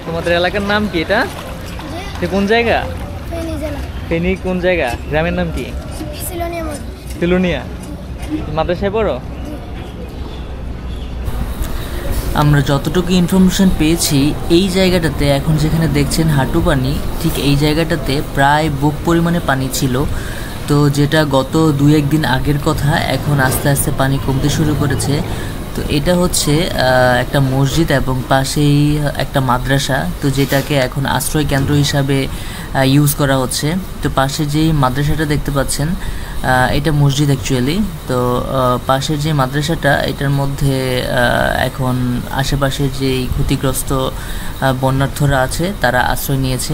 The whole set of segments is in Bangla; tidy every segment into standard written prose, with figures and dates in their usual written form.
তোমাদের এলাকার নাম কি এটা? কোন জায়গা? ফেনী কোন জায়গা? গ্রামের নাম কি? সিলোনিয়া। মাদ্রাসায় পড়ো? আমরা যতটুকু ইনফরমেশন পেয়েছি এই জায়গাটাতে এখন যেখানে দেখছেন হাঁটু পানি, ঠিক এই জায়গাটাতে প্রায় বুক পরিমাণে পানি ছিল। তো যেটা গত 2-1 দিন আগের কথা, এখন আস্তে আস্তে পানি কমতে শুরু করেছে। তো এটা হচ্ছে একটা মসজিদ এবং পাশেই একটা মাদ্রাসা, তো যেটাকে এখন আশ্রয় কেন্দ্র হিসাবে ইউজ করা হচ্ছে। তো পাশে যেই মাদ্রাসাটা দেখতে পাচ্ছেন এটা মসজিদ অ্যাকচুয়ালি। তো পাশের যে মাদ্রাসাটা, এটার মধ্যে এখন আশেপাশের যেই ক্ষতিগ্রস্ত বন্যার্থরা আছে তারা আশ্রয় নিয়েছে,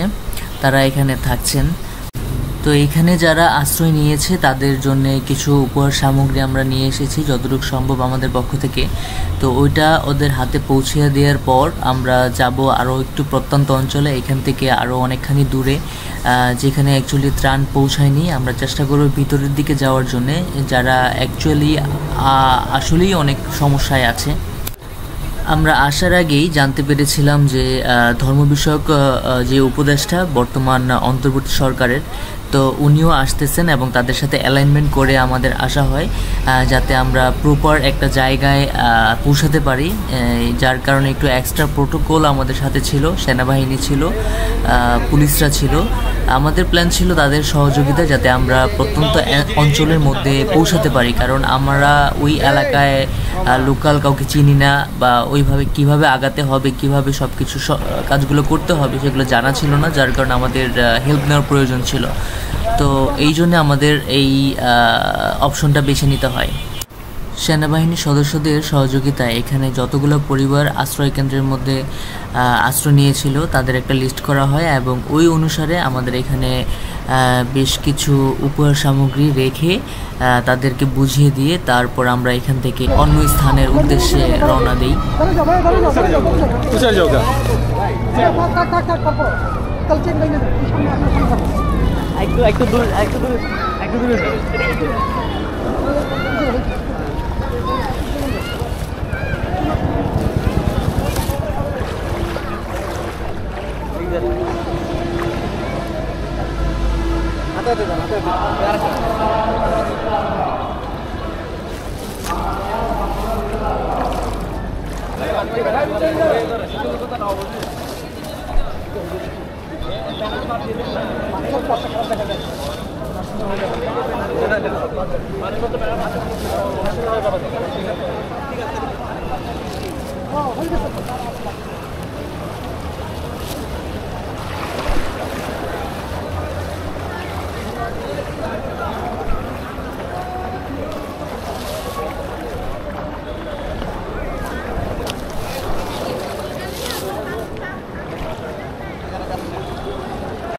তারা এখানে থাকছেন। তো এখানে যারা আশ্রয় নিয়েছে তাদের জন্য কিছু উপহার সামগ্রী আমরা নিয়ে এসেছি যতটুকু সম্ভব আমাদের পক্ষ থেকে। তো ওইটা ওদের হাতে পৌঁছে দেওয়ার পর আমরা যাব আরও একটু প্রত্যন্ত অঞ্চলে, এখান থেকে আরও অনেকখানি দূরে যেখানে অ্যাকচুয়ালি ত্রাণ পৌঁছায়নি। আমরা চেষ্টা করব ভিতরের দিকে যাওয়ার জন্যে, যারা অ্যাকচুয়ালি আসলেই অনেক সমস্যায় আছে। আমরা আসার আগেই জানতে পেরেছিলাম যে ধর্ম বিষয়ক যে উপদেষ্টা বর্তমান অন্তর্বর্তী সরকারের, তো উনিও আসতেছেন এবং তাদের সাথে অ্যালাইনমেন্ট করে আমাদের আসা হয় যাতে আমরা প্রপার একটা জায়গায় পৌঁছাতে পারি। যার কারণে একটু এক্সট্রা প্রোটোকল আমাদের সাথে ছিল, সেনাবাহিনী ছিল, পুলিশরা ছিল। আমাদের প্ল্যান ছিল তাদের সহযোগিতা যাতে আমরা প্রত্যন্ত অঞ্চলের মধ্যে পৌঁছাতে পারি, কারণ আমরা ওই এলাকায় লোকাল কাউকে চিনি না, বা ওইভাবে কিভাবে আগাতে হবে, কিভাবে সব কিছু কাজগুলো করতে হবে সেগুলো জানা ছিল না, যার কারণে আমাদের হেল্প নেওয়ার প্রয়োজন ছিল। তো এই জন্য আমাদের এই অপশনটা বেছে নিতে হয়। সেনাবাহিনীর সদস্যদের সহযোগিতায় এখানে যতগুলো পরিবার আশ্রয় কেন্দ্রের মধ্যে আশ্রয় নিয়েছিল তাদের একটা লিস্ট করা হয়, এবং ওই অনুসারে আমাদের এখানে বেশ কিছু উপহার সামগ্রী রেখে তাদেরকে বুঝিয়ে দিয়ে তারপর আমরা এখান থেকে অন্য স্থানের উদ্দেশ্যে রওনা দিই। একটু দূর